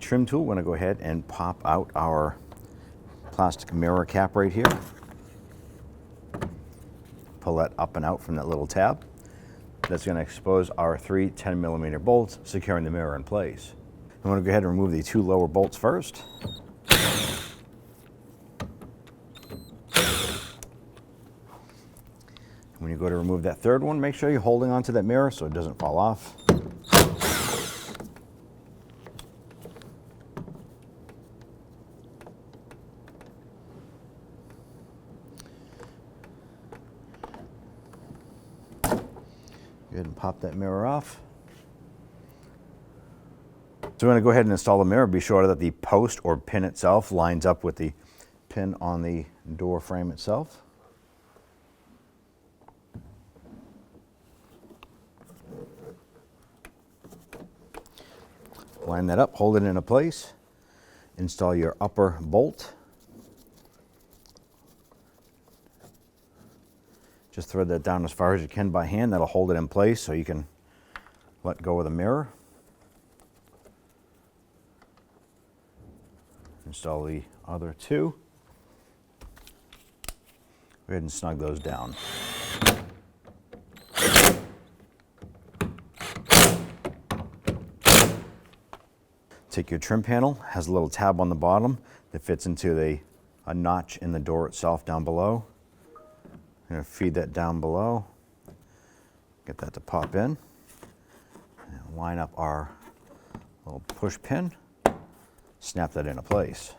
trim tool, we're going to go ahead and pop out our plastic mirror cap right here. Pull that up and out from that little tab. That's going to expose our 3 10mm bolts, securing the mirror in place. I'm going to go ahead and remove the 2 lower bolts first. When you go to remove that 3rd one, make sure you're holding onto that mirror so it doesn't fall off. Go ahead and pop that mirror off. So we're going to go ahead and install the mirror. Be sure that the post or pin itself lines up with the pin on the door frame itself. Line that up, hold it into place, install your upper bolt. Just thread that down as far as you can by hand. That'll hold it in place so you can let go of the mirror. Install the other 2. Go ahead and snug those down. Take your trim panel, has a little tab on the bottom that fits into a notch in the door itself down below. I'm going to feed that down below, get that to pop in, and line up our little push pin, snap that into place.